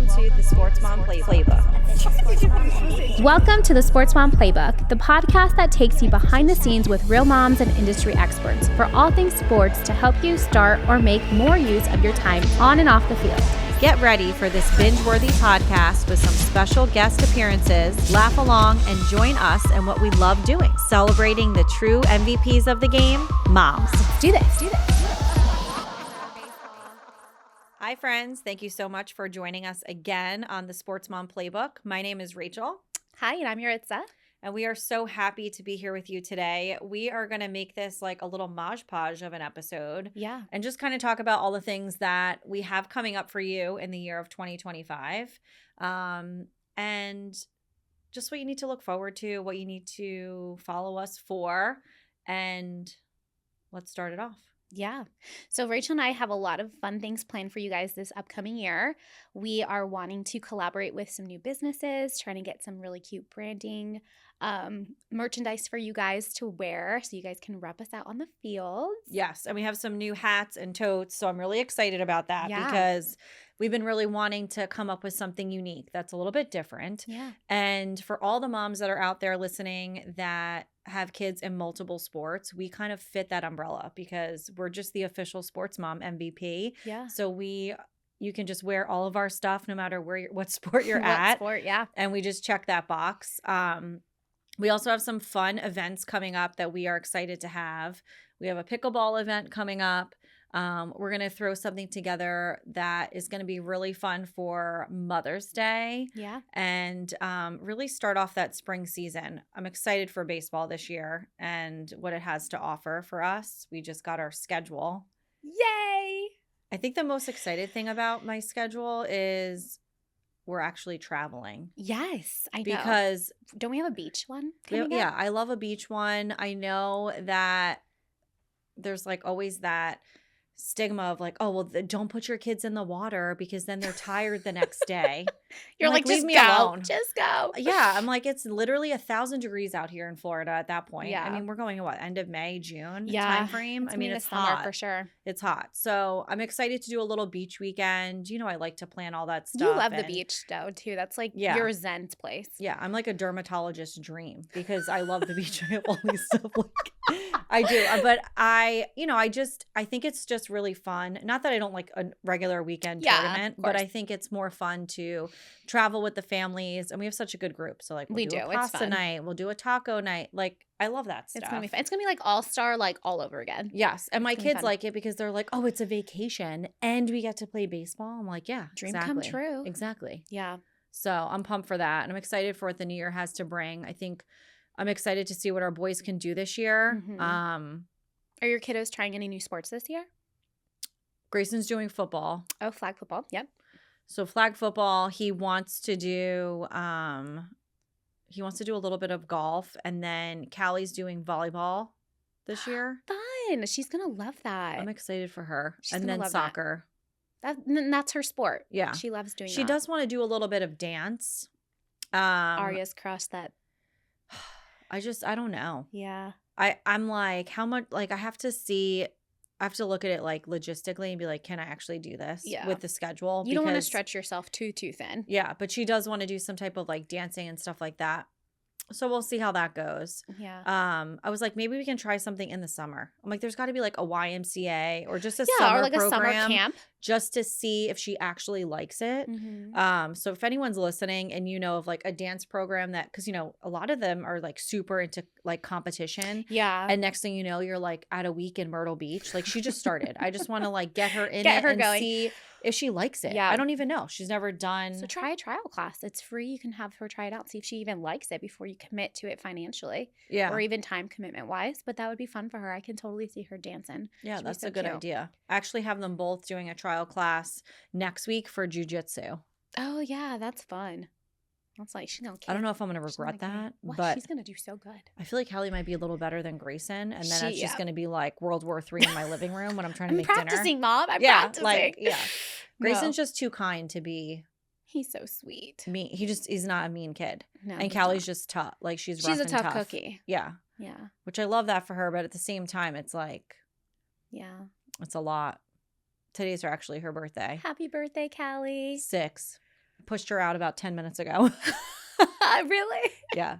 to the Sports Mom Playbook. Welcome to the Sports Mom Playbook, the podcast that takes you behind the scenes with real moms and industry experts for all things sports to help you start or make more use of your time on and off the field. Get ready for this binge-worthy podcast with some special guest appearances. Laugh along and join us in what we love doing, celebrating the true MVPs of the game, moms. Let's do this. Hi, friends. Thank you so much for joining us again on the Sports Mom Playbook. My name is Rachel. Hi, and I'm Yuritsa. And we are so happy to be here with you today. We are going to make this like a little Maj Podge of an episode. Yeah. And just kind of talk about all the things that we have coming up for you in the year of 2025. And just what you need to look forward to, what you need to follow us for. And let's start it off. Yeah. So Rachel and I have a lot of fun things planned for you guys this upcoming year. We are wanting to collaborate with some new businesses, trying to get some really cute branding, merchandise for you guys to wear so you guys can rep us out on the field. Yes. And we have some new hats and totes. So I'm really excited about that because we've been really wanting to come up with something unique that's a little bit different. Yeah. And for all the moms that are out there listening that have kids in multiple sports, we kind of fit that umbrella because we're just the official Sports Mom MVP. Yeah. So you can just wear all of our stuff no matter what sport you're What at. sport, yeah. And we just check that box. We also have some fun events coming up that we are excited to have. We have a pickleball event coming up. We're going to throw something together that is going to be really fun for Mother's Day. Yeah. And really start off that spring season. I'm excited for baseball this year and what it has to offer for us. We just got our schedule. Yay! I think the most excited thing about my schedule is we're actually traveling. Yes, I know. Because don't we have a beach one coming up? yeah, I love a beach one. I know that there's like always that stigma of like, oh, well, don't put your kids in the water because then they're tired the next day. You're like, leave just me go. alone. Just go. Yeah, I'm like, it's literally 1,000 degrees out here in Florida at that point. Yeah. I mean, we're going what, end of May, June time frame? It's hot for sure. It's hot. So I'm excited to do a little beach weekend. You know, I like to plan all that stuff. You love the beach though too. That's like your zen's place. Yeah, I'm like a dermatologist's dream because I love the beach. I have all these stuff like I do. But I think it's just really fun. Not that I don't like a regular weekend tournament, but I think it's more fun to travel with the families. And we have such a good group. So like we'll do a pasta night. We'll do a taco night. Like I love that stuff. It's going to be fun. It's going to be like all-star, like all over again. Yes. And my kids like it because they're like, oh, it's a vacation and we get to play baseball. I'm like, yeah, dream come true. Exactly. Yeah. So I'm pumped for that. And I'm excited for what the new year has to bring. I think I'm excited to see what our boys can do this year. Mm-hmm. Are your kiddos trying any new sports this year? Grayson's doing football. Oh, flag football. Yep. So flag football, he wants to do a little bit of golf, and then Callie's doing volleyball this year. Fun. She's going to love that. I'm excited for her. She's and then soccer. That's her sport. Yeah. She loves doing that. She does want to do a little bit of dance. Arya's crossed that. I don't know. Yeah. I'm like, how much, like I have to look at it like logistically and be like, can I actually do this with the schedule? You don't want to stretch yourself too thin. Yeah, but she does want to do some type of like dancing and stuff like that. So we'll see how that goes. Yeah. I was like, maybe we can try something in the summer. I'm like, there's got to be like a YMCA or just a summer or like program, a summer camp, just to see if she actually likes it. Mm-hmm. So if anyone's listening and you know of like a dance program that, because you know a lot of them are like super into like competition. Yeah. And next thing you know, you're like at a week in Myrtle Beach. Like she just started. I just want to like get her in going. See if she likes it. Yeah. I don't even know. She's never done. So try a trial class. It's free. You can have her try it out. See if she even likes it before you commit to it financially. Yeah. Or even time commitment wise. But that would be fun for her. I can totally see her dancing. Yeah, that's a good idea. I actually have them both doing a trial class next week for jujitsu. Oh, yeah. That's fun. That's like, she's going to kill. I don't know if I'm going to regret that, but she's going to do so good. I feel like Callie might be a little better than Grayson. And then it's just going to be like World War III in my living room when I'm trying to make dinner. I'm practicing, Mom. I'm practicing. Grayson's just too kind to be. He's so sweet. Mean. He's not a mean kid. No, and Callie's just tough. Like she's rough a and tough cookie. Yeah. Yeah. Which I love that for her. But at the same time, it's like. Yeah. It's a lot. Today's actually her birthday. Happy birthday, Callie. 6. pushed her out about 10 minutes ago. Really? Yeah.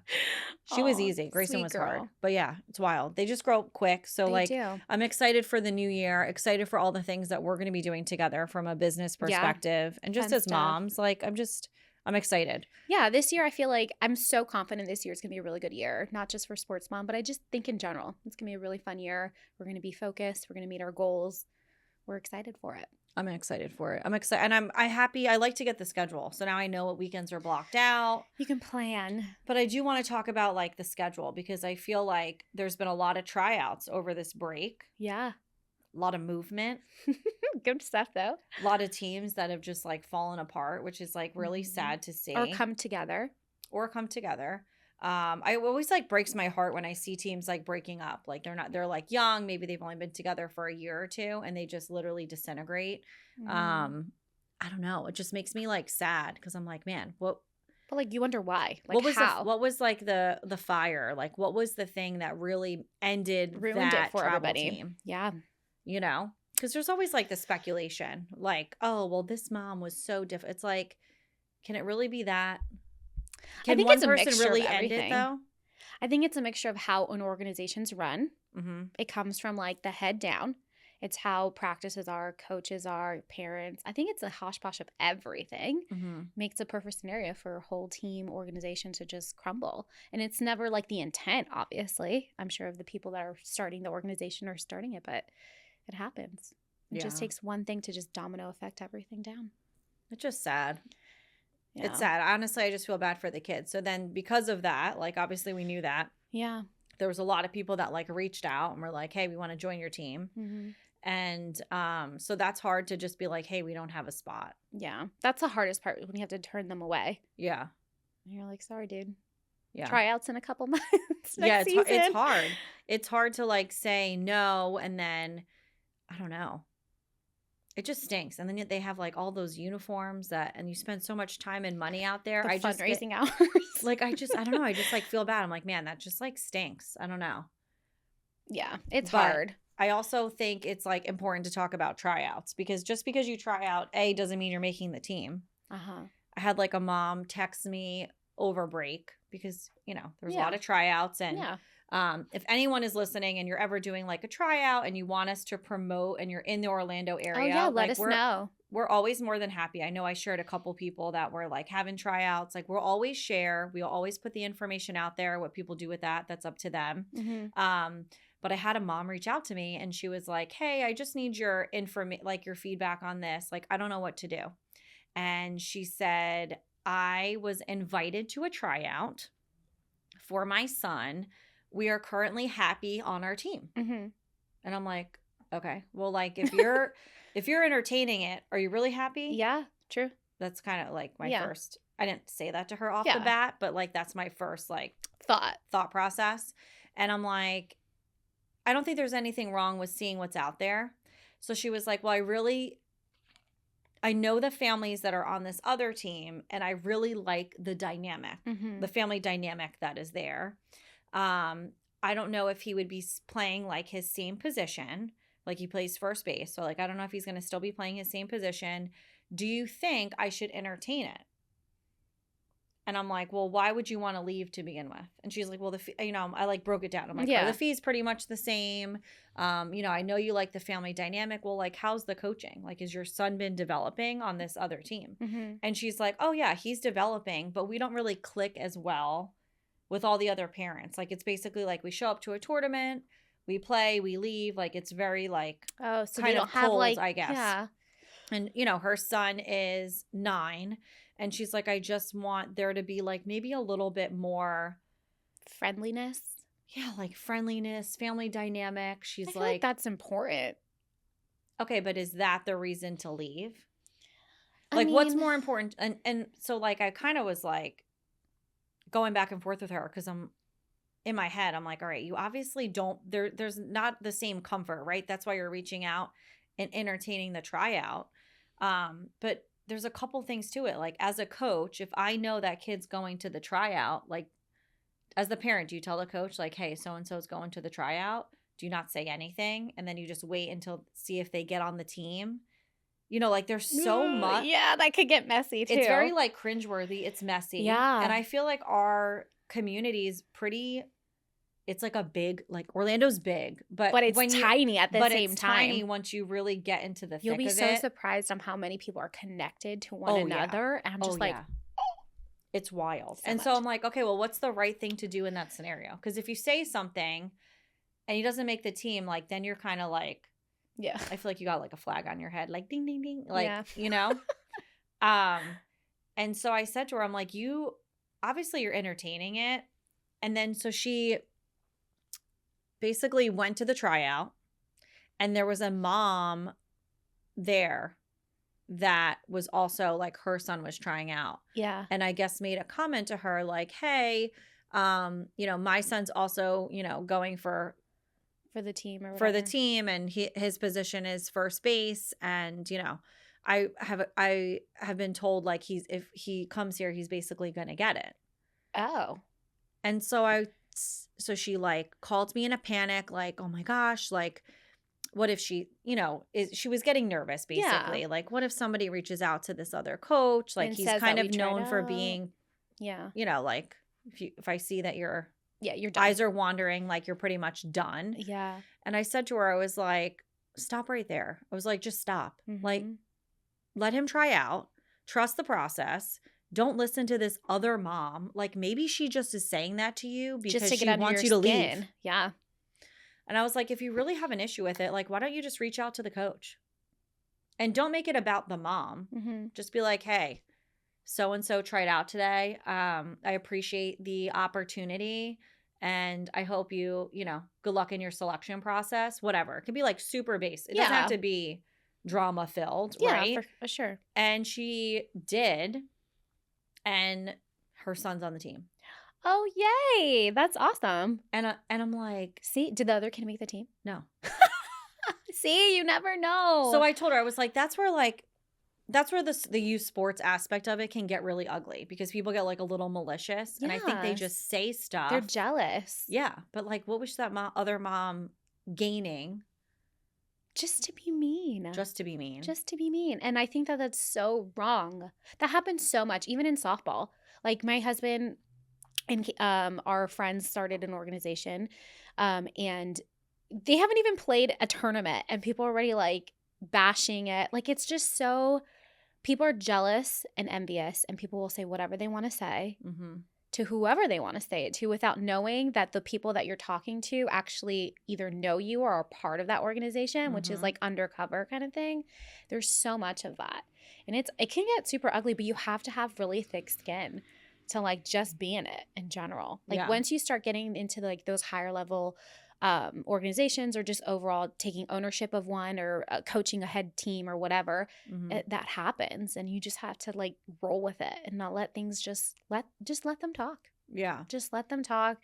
She was Aw, easy. Grayson sweet was hard. girl. But yeah, it's wild. They just grow up quick. So They like do. I'm excited for the new year, excited for all the things that we're going to be doing together from a business Yeah. perspective. And just Fun as stuff. moms, like I'm excited. Yeah, this year I feel like I'm so confident this year is going to be a really good year, not just for Sports Mom, but I just think in general. It's going to be a really fun year. We're going to be focused. We're going to meet our goals. We're excited for it. I'm excited for it. I'm excited. And I'm happy. I like to get the schedule. So now I know what weekends are blocked out. You can plan. But I do want to talk about like the schedule because I feel like there's been a lot of tryouts over this break. Yeah. A lot of movement. Good stuff, though. A lot of teams that have just like fallen apart, which is like really sad to see. Or come together. I always like breaks my heart when I see teams like breaking up. Like they're like young, maybe they've only been together for a year or two and they just literally disintegrate. Mm-hmm. I don't know. It just makes me like sad because I'm like, man, what But like you wonder why. Like what was how? what was like the fire? Like what was the thing that really ruined it for travel everybody. team? Yeah. You know? Because there's always like the speculation, like, oh, well, this mom was so different. It's like, can it really be that? I think one it's a person mixture really of end everything. it though? I think it's a mixture of how an organization's run. Mm-hmm. It comes from like the head down. It's how practices are, coaches are, parents. I think it's a hosh-posh of everything. Mm-hmm. Makes a perfect scenario for a whole team organization to just crumble. And it's never like the intent, obviously. I'm sure of the people that are starting the organization or starting it, but it happens. It just takes one thing to just domino effect everything down. It's just sad. Yeah. It's sad. Honestly, I just feel bad for the kids. So then because of that, like obviously we knew that. Yeah. There was a lot of people that like reached out and were like, hey, we want to join your team. Mm-hmm. And so that's hard to just be like, hey, we don't have a spot. Yeah. That's the hardest part when you have to turn them away. Yeah. And you're like, sorry, dude. Yeah. Tryouts in a couple months. It's hard. It's hard to like say no and then I don't know. It just stinks. And then they have like all those uniforms and you spend so much time and money out there. The fundraising hours. Like I don't know. I just like feel bad. I'm like, man, that just like stinks. I don't know. Yeah, it's hard. I also think it's like important to talk about tryouts because just because you try out, doesn't mean you're making the team. Uh-huh. I had like a mom text me over break because, there's a lot of tryouts and if anyone is listening and you're ever doing like a tryout and you want us to promote and you're in the Orlando area, let us know. We're always more than happy. I know I shared a couple people that were like having tryouts. Like we'll always share. We'll always put the information out there. What people do with that's up to them. Mm-hmm. But I had a mom reach out to me and she was like, hey, I just need your your feedback on this. Like, I don't know what to do. And she said, I was invited to a tryout for my son. We are currently happy on our team. Mm-hmm. And I'm like, okay, well, like if you're entertaining it, are you really happy? Yeah, true. That's kind of like my first, I didn't say that to her off the bat, but like, that's my first like thought process. And I'm like, I don't think there's anything wrong with seeing what's out there. So she was like, well, I know the families that are on this other team and I really like the dynamic, the family dynamic that is there. I don't know if he would be playing like his same position, like he plays first base. So like, I don't know if he's going to still be playing his same position. Do you think I should entertain it? And I'm like, well, why would you want to leave to begin with? And she's like, well, I like broke it down. I'm like, the fee's pretty much the same. I know you like the family dynamic. Well, like, how's the coaching? Like, has your son been developing on this other team? Mm-hmm. And she's like, oh yeah, he's developing, but we don't really click as well with all the other parents. Like, it's basically like we show up to a tournament, we play, we leave. Like, it's very like, oh, so kind they don't of have cold, like, I guess. Yeah. And, her son is 9. And she's like, I just want there to be like maybe a little bit more friendliness. Yeah, like friendliness, family dynamic. She's I feel like that's important. Okay, but is that the reason to leave? What's more important? And so like I kind of was like going back and forth with her because I'm in my head. I'm like, all right, you obviously don't. There's not the same comfort, right? That's why you're reaching out and entertaining the tryout. But there's a couple things to it. Like as a coach, if I know that kid's going to the tryout, like as the parent, do you tell the coach like, hey, so-and-so's going to the tryout? Do you not say anything? And then you just wait until see if they get on the team You know, like there's so much. Yeah, that could get messy too. It's very like cringeworthy. It's messy. Yeah. And I feel like our community is pretty, it's like a big, like Orlando's big, but it's tiny at the same time. Tiny once you really get into the thick of it. You'll be so surprised on how many people are connected to one another. And I'm just like, it's wild. So I'm like, okay, well, what's the right thing to do in that scenario? Because if you say something and he doesn't make the team, like then you're kind of like, yeah, I feel like you got like a flag on your head, like ding, ding, ding, like, you know? And so I said to her, I'm like, obviously you're entertaining it. And then so she basically went to the tryout and there was a mom there that was also like her son was trying out. Yeah. And I guess made a comment to her like, hey, you know, my son's also, you know, going for the team or whatever. For the team, and his position is first base, and you know, I have been told like if he comes here, he's basically gonna get it. Oh. And so she like called me in a panic, like, oh my gosh, like what if she, you know, she was getting nervous basically. Like what if somebody reaches out to this other coach? Like he's kind of known for being, you know, like if I see that you're done. Eyes are wandering, like you're pretty much done. Yeah. And I said to her, I was like, stop right there. I was like, just stop. Like, let him try out. Trust the process. Don't listen to this other mom. Like, maybe she just is saying that to you because she wants you to leave. Yeah. And I was like, if you really have an issue with it, like, why don't you just reach out to the coach? And don't make it about the mom. Just be like, hey, so-and-so tried out today. I appreciate the opportunity and I hope you know, good luck in your selection process, whatever. It can be like super basic. It doesn't have to be drama filled, right? Yeah, for sure. And she did. And her son's on the team. Oh, yay. That's awesome. And I'm like, see, did the other kid make the team? No. See, you never know. So I told her, I was like, that's where the youth sports aspect of it can get really ugly because people get like a little malicious. And I think they just say stuff. They're jealous. Yeah. But like, what was that other mom gaining? Just to be mean. Just to be mean. Just to be mean. And I think that that's so wrong. That happens so much, even in softball. Like my husband and our friends started an organization and they haven't even played a tournament and people are already like bashing it. Like it's just so, people are jealous and envious and people will say whatever they want to say to whoever they want to say it to without knowing that the people that you're talking to actually either know you or are part of that organization, which is like undercover kind of thing. There's so much of that. And it can get super ugly, but you have to have really thick skin to like just be in it in general. Like once you start getting into like those higher level organizations or just overall taking ownership of one or coaching a head team or whatever, that happens and you just have to like roll with it and not let things just let them talk. Yeah. Just let them talk.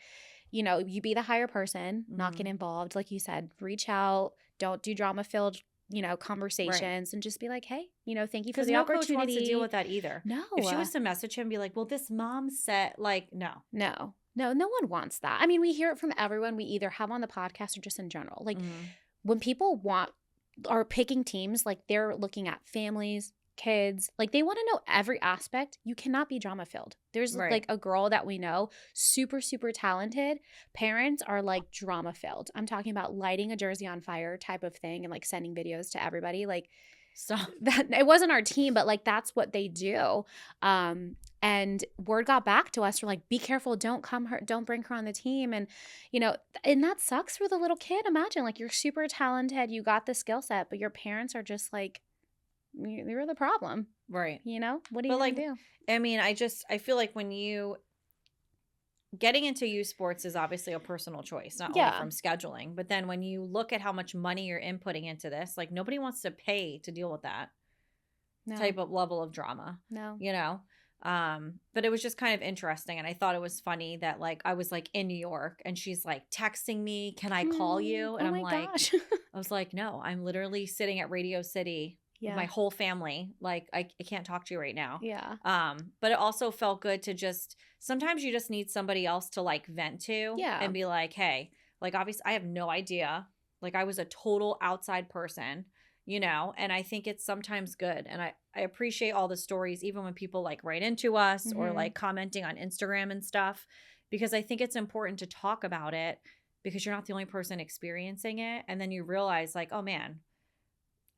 You know, you be the higher person, not get involved. Like you said, reach out, don't do drama filled, you know, conversations and just be like, hey, you know, thank you for the opportunity. Coach wants to deal with that either. No. If she was to message him, be like, well, this mom said, like, no, no one wants that. I mean, we hear it from everyone we either have on the podcast or just in general. Like when people are picking teams, like they're looking at families, kids, like they want to know every aspect. You cannot be drama filled. There's like a girl that we know, super, super talented. Parents are like drama filled. I'm talking about lighting a jersey on fire type of thing and like sending videos to everybody. Like, so that it wasn't our team, but like that's what they do. And word got back to us. We're like, be careful, don't bring her on the team. And you know, and that sucks for the little kid. Imagine like you're super talented, you got the skill set, but your parents are just like, you're the problem. Right. You know, what are you gonna do? I mean, I feel like when you getting into youth sports is obviously a personal choice, not only from scheduling, but then when you look at how much money you're inputting into this, like nobody wants to pay to deal with that type of level of drama. No. You know? But it was just kind of interesting. And I thought it was funny that like, I was like in New York and she's like texting me, can I call you? And I'm like, I was like, no, I'm literally sitting at Radio City with my whole family. Like I can't talk to you right now. Yeah. But it also felt good to just, sometimes you just need somebody else to like vent to and be like, hey, like obviously I have no idea. Like I was a total outside person. you know, and I think it's sometimes good. And I appreciate all the stories, even when people like write into us or like commenting on Instagram and stuff, because I think it's important to talk about it because you're not the only person experiencing it. And then you realize like, oh man,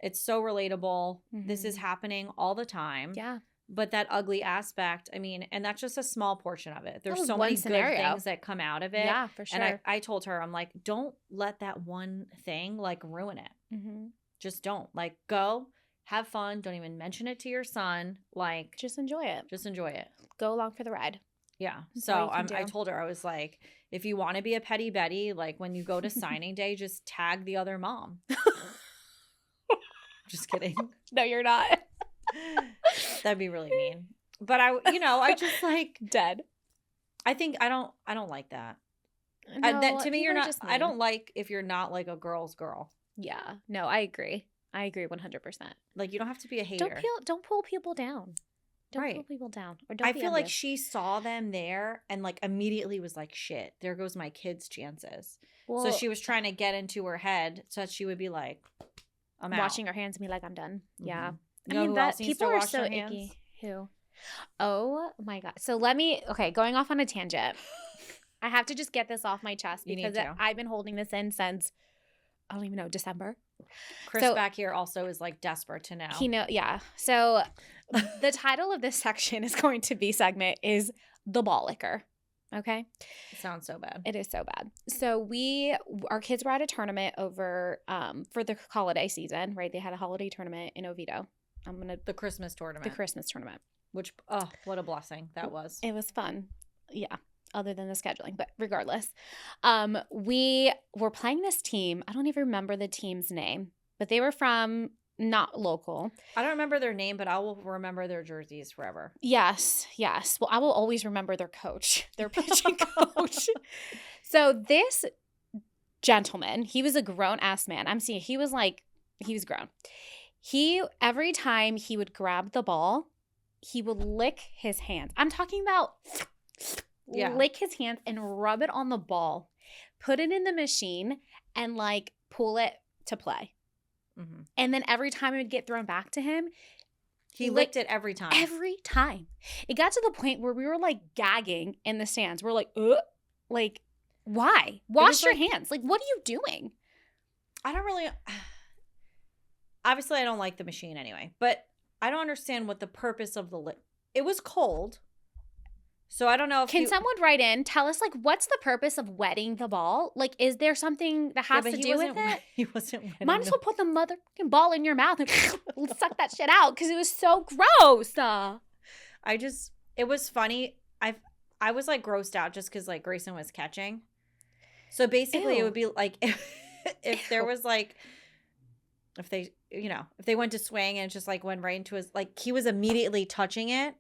it's so relatable. This is happening all the time. Yeah. But that ugly aspect, I mean, and that's just a small portion of it. There's so one many scenario. good things that come out of it. Yeah, for sure. And I told her, I'm like, don't let that one thing like ruin it. Just don't. Like, go, have fun. Don't even mention it to your son. Like, just enjoy it. Just enjoy it. Go along for the ride. Yeah. So I told her, I was like, if you want to be a petty Betty, like when you go to signing day, just tag the other mom. Just kidding. No, you're not. That'd be really mean. But I just like dead. I think I don't like that. No, that to me, you're not. I don't like if you're not like a girl's girl. Yeah. No, I agree. I agree 100%. Like you don't have to be a hater. Don't pull people down. Don't pull people down. Or don't I be feel envious. like she saw them there and like immediately was like, shit, there goes my kid's chances. Well, so she was trying to get into her head so that she would be like, I'm out. Washing her hands and be like, I'm done. Yeah. You know, I mean, that people are so icky. Who? Oh my God. So going off on a tangent. I have to just get this off my chest because I've been holding this in since, I don't even know, December. Chris back here also is like desperate to know. Yeah. So the title of this section is going to be is The Ball Licker. Okay. It sounds so bad. It is so bad. So our kids were at a tournament over for the holiday season, right? They had a holiday tournament in Oviedo. The Christmas tournament. The Christmas tournament. Which, what a blessing that was. It was fun. Yeah. Other than the scheduling, but regardless. We were playing this team. I don't even remember the team's name, but they were from not local. I don't remember their name, but I will remember their jerseys forever. Yes. Well, I will always remember their coach, their pitching coach. So this gentleman, he was a grown-ass man. He was grown. Every time he would grab the ball, he would lick his hands. I'm talking about lick his hands and rub it on the ball, put it in the machine, and like pull it to play. And then every time it would get thrown back to him, he licked it every time. Every time. It got to the point where we were like gagging in the stands. We're like, ugh. Like, why? Wash your hands. Like, what are you doing? I don't really. Obviously, I don't like the machine anyway, but I don't understand what the purpose of the lick. It was cold. So I don't know if Can someone write in, tell us, like, what's the purpose of wetting the ball? Like, is there something that has to do with it? He wasn't wetting. Might as well put the motherfucking ball in your mouth and suck that shit out because it was so gross. It was funny. I was like grossed out just because like Grayson was catching. So basically it would be like if there was like, if they went to swing and it just like went right into his, like he was immediately touching it.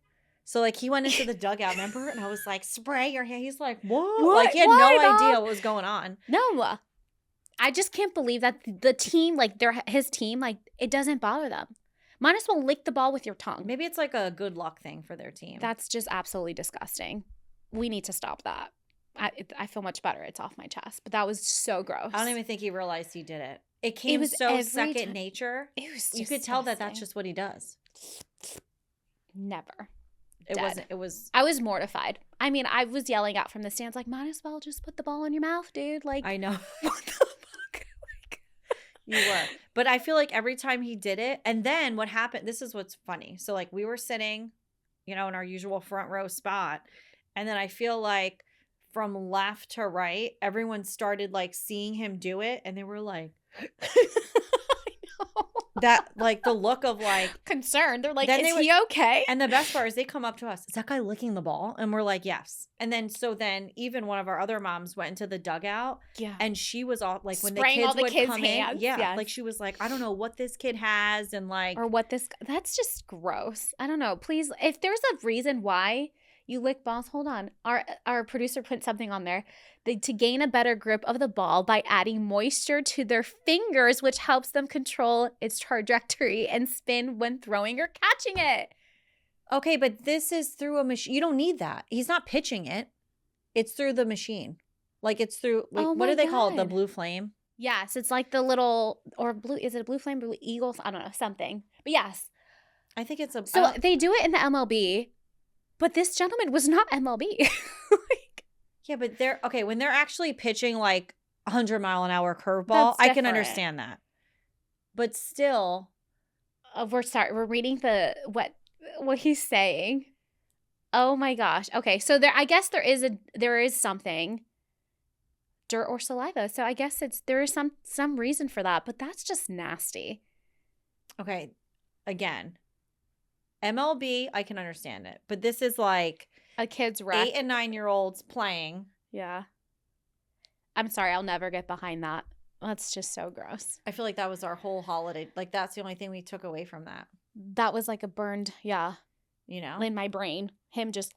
So, like, he went into the dugout, remember? And I was like, spray your hair. He's like, what? Like, he had no idea what was going on. No. I just can't believe that the team, like, his team, like, it doesn't bother them. Might as well lick the ball with your tongue. Maybe it's like a good luck thing for their team. That's just absolutely disgusting. We need to stop that. I feel much better. It's off my chest. But that was so gross. I don't even think he realized he did it. It came so second nature. It was disgusting. You could tell that that's just what he does. Never. It was. I was mortified. I mean, I was yelling out from the stands, like, might as well just put the ball in your mouth, dude. Like, I know. What the fuck? Like, you were. But I feel like every time he did it, and then what happened, this is what's funny. So, like, we were sitting, in our usual front row spot. And then I feel like from left to right, everyone started, like, seeing him do it. And they were like, that, like, the look of, like, concern. They're like, is he okay? And the best part is they come up to us. Is that guy licking the ball? And we're like, yes. And then even one of our other moms went into the dugout. Yeah. And she was all like, when spraying the kids all the would kids' come hands. in. Yeah. Yes. Like, she was like, I don't know what this kid has. And like, or what that's just gross. I don't know. Please, if there's a reason why you lick balls, hold on. Our producer put something on there. To gain a better grip of the ball by adding moisture to their fingers, which helps them control its trajectory and spin when throwing or catching it. Okay, but this is through a machine. You don't need that. He's not pitching it. It's through the machine. Like, it's through, like, what do they call it? The blue flame? Yes, it's like the little, or blue, is it a blue flame, blue eagle? I don't know, something. But yes. I think it's a. So they do it in the MLB, but this gentleman was not MLB. Like, yeah, but they're okay when they're actually pitching like 100-mile-an-hour curveball. I can understand that, but still, we're reading what he's saying. Oh my gosh. Okay, so I guess there is something. Dirt or saliva. So I guess there is some reason for that, but that's just nasty. Okay, again, MLB, I can understand it, but this is like a kid's wreck. 8 and 9-year-olds playing. Yeah. I'm sorry, I'll never get behind that. That's just so gross. I feel like that was our whole holiday. Like that's the only thing we took away from that. That was like a burned, yeah. You know? In my brain. Him just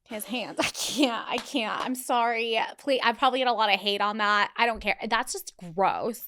his hands. I can't. I'm sorry. Please, I probably get a lot of hate on that. I don't care. That's just gross.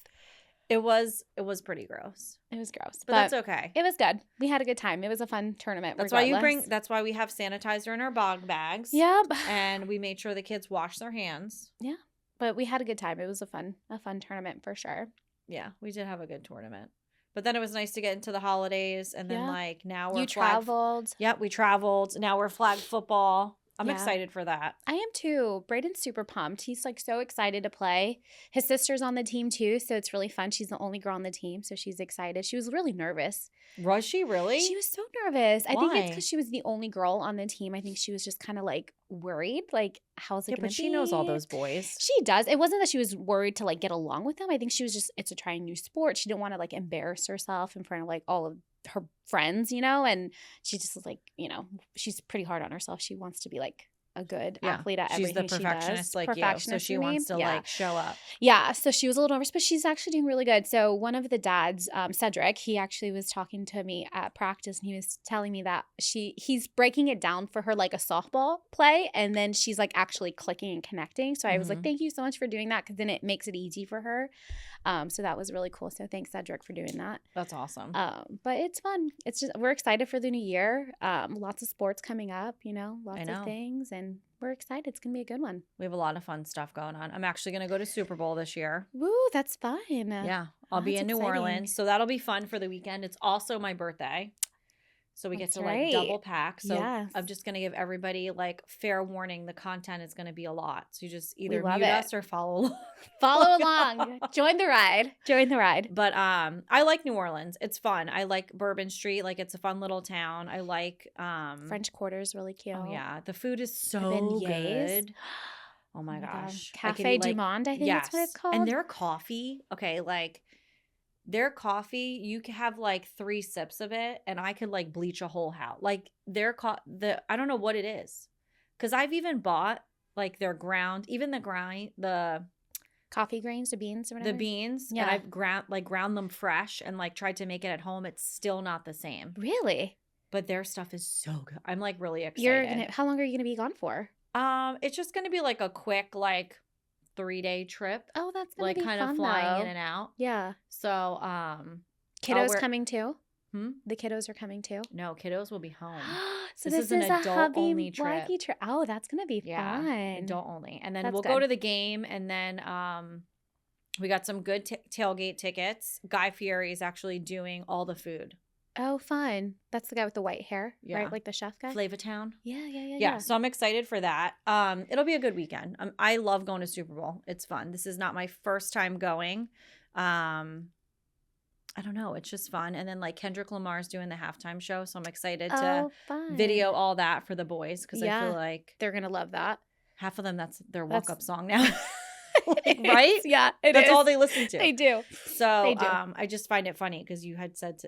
It was pretty gross. It was gross. But that's okay. It was good. We had a good time. It was a fun tournament. That's why we have sanitizer in our bog bags. Yep. And we made sure the kids wash their hands. Yeah. But we had a good time. It was a fun tournament for sure. Yeah, we did have a good tournament. But then it was nice to get into the holidays, and then like now we're traveled. Yep, we traveled. Now we're flag football. I'm excited for that. I am too. Braden's super pumped. He's like so excited to play. His sister's on the team too, so it's really fun. She's the only girl on the team, so she's excited. She was really nervous. Was she really? She was so nervous. Why? I think it's because she was the only girl on the team. I think she was just kind of like worried, like how's it going to be? But she knows all those boys. She does. It wasn't that she was worried to like get along with them. I think she was just, it's a trying new sport. She didn't want to like embarrass herself in front of like all of her friends, you know, and she just was like, you know, she's pretty hard on herself. She wants to be like a good athlete at everything she does. She's the perfectionist like you, so she wants to like show up. Yeah, so she was a little nervous, but she's actually doing really good. So one of the dads, Cedric, he actually was talking to me at practice, and he was telling me that he's breaking it down for her like a softball play, and then she's like actually clicking and connecting. So I was like, thank you so much for doing that, because then it makes it easy for her. So that was really cool. So thanks, Cedric, for doing that. That's awesome. But it's fun. It's just, we're excited for the new year. Lots of sports coming up, you know, lots of things, and we're excited. It's going to be a good one. We have a lot of fun stuff going on. I'm actually going to go to Super Bowl this year. Woo, that's fun. Yeah, I'll be in New Orleans. So that'll be fun for the weekend. It's also my birthday. So we get to like double pack. So I'm just going to give everybody like fair warning. The content is going to be a lot. So you just either mute us or follow along. Follow along. Join the ride. Join the ride. But I like New Orleans. It's fun. I like Bourbon Street. Like it's a fun little town. I like French Quarter's really cute. Oh yeah. The food is so good. Oh my gosh. Cafe du Monde, I think that's what it's called. And their coffee, okay, like their coffee, you can have like 3 sips of it, and I could like bleach a whole house. Like I don't know what it is, because I've even bought like their the coffee grains, the beans or whatever. The beans, and I've ground them fresh and like tried to make it at home. It's still not the same. Really? But their stuff is so good. I'm like really excited. How long are you gonna be gone for? It's just gonna be like a quick like 3-day trip. Oh, that's gonna be kind fun, of flying in and out. Yeah. So, kiddos coming too? Hmm? The kiddos are coming too? No, kiddos will be home. So this is an adult-only trip. Oh, that's going to be fun. Adult only. And then we'll go to the game, and then we got some good tailgate tickets. Guy Fieri is actually doing all the food. Oh, fun. That's the guy with the white hair, right? Like the chef guy? Flavatown. Yeah. So I'm excited for that. It'll be a good weekend. I love going to Super Bowl. It's fun. This is not my first time going. I don't know. It's just fun. And then like Kendrick Lamar's doing the halftime show. So I'm excited to video all that for the boys, because I feel like they're going to love that. Half of them, that's their woke-up song now. Like, right? Yeah, that's all they listen to. They do. So they do. I just find it funny, because you had said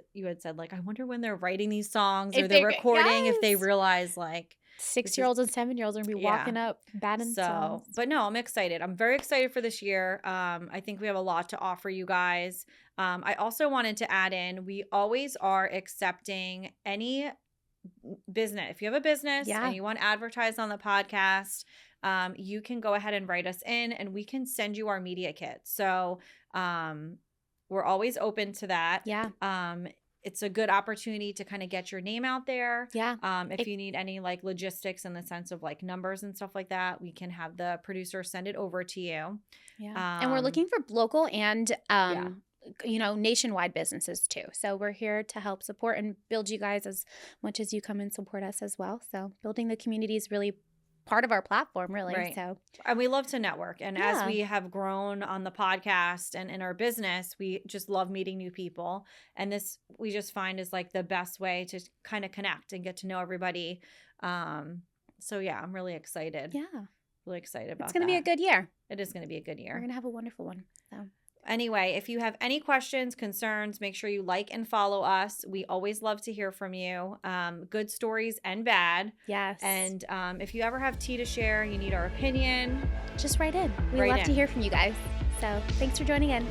like, I wonder when they're writing these songs or they're recording, if they realize like 6-year-olds and 7-year-olds are gonna be walking up batting songs. But no, I'm excited. I'm very excited for this year. I think we have a lot to offer you guys. I also wanted to add in, we always are accepting any business. If you have a business and you want to advertise on the podcast, you can go ahead and write us in, and we can send you our media kit. So we're always open to that. it's a good opportunity to kind of get your name out there. Yeah. If you need any like logistics in the sense of like numbers and stuff like that, we can have the producer send it over to you. Yeah. And we're looking for local and nationwide businesses too. So we're here to help support and build you guys as much as you come and support us as well. So building the community is really part of our platform, really. Right. So, and we love to network. And as we have grown on the podcast and in our business, we just love meeting new people. And this we just find is like the best way to kind of connect and get to know everybody. So yeah, I'm really excited. Yeah. Really excited about It's going to be a good year. It is going to be a good year. We're going to have a wonderful one. So. Anyway, if you have any questions, concerns, make sure you like and follow us. We always love to hear from you. Good stories and bad. Yes. And if you ever have tea to share, you need our opinion, just write in. We love to hear from you guys. So thanks for joining in.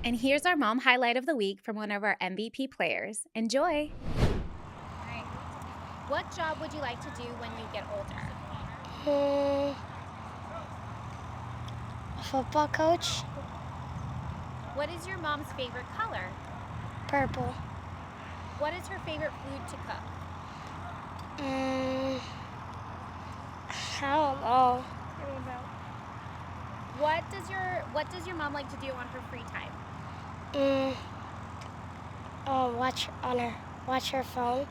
And here's our mom highlight of the week from one of our MVP players. Enjoy. All right. What job would you like to do when you get older? Football coach. What is your mom's favorite color? Purple. What is her favorite food to cook? I don't know. What does your mom like to do on her free time? Watch her phone.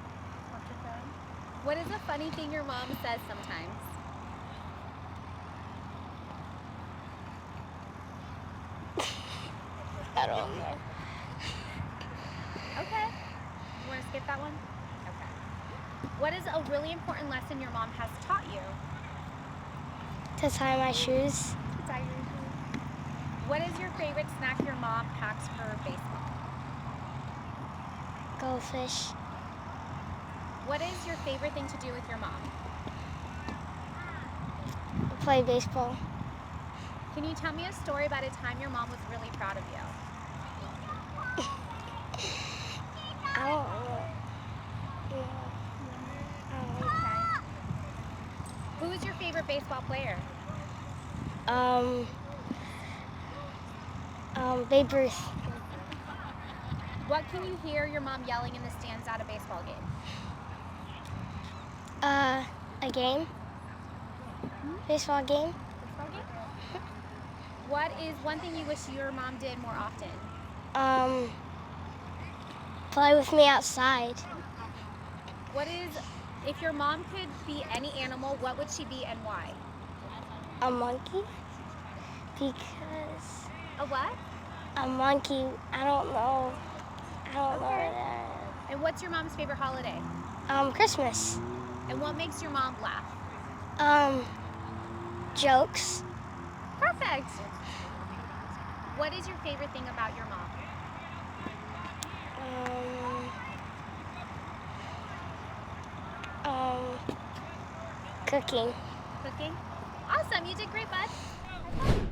What is a funny thing your mom says sometimes? I don't know. Okay. You want to skip that one? Okay. What is a really important lesson your mom has taught you? To tie my shoes. To tie your shoes. What is your favorite snack your mom packs for baseball? Goldfish. What is your favorite thing to do with your mom? Play baseball. Can you tell me a story about a time your mom was really proud of you? I don't know. Okay. Who is your favorite baseball player? Babe Ruth. What can you hear your mom yelling in the stands at a baseball game? A game. Baseball game. Baseball game? What is one thing you wish your mom did more often? Play with me outside. What is, if your mom could be any animal, what would she be and why? A monkey. Because A what? a monkey, I don't know. I don't know what that And what's your mom's favorite holiday? is. Christmas. And what makes your mom laugh? Jokes. Perfect. What is your favorite thing about your mom? Cooking. Cooking? Awesome, you did great, bud. High five.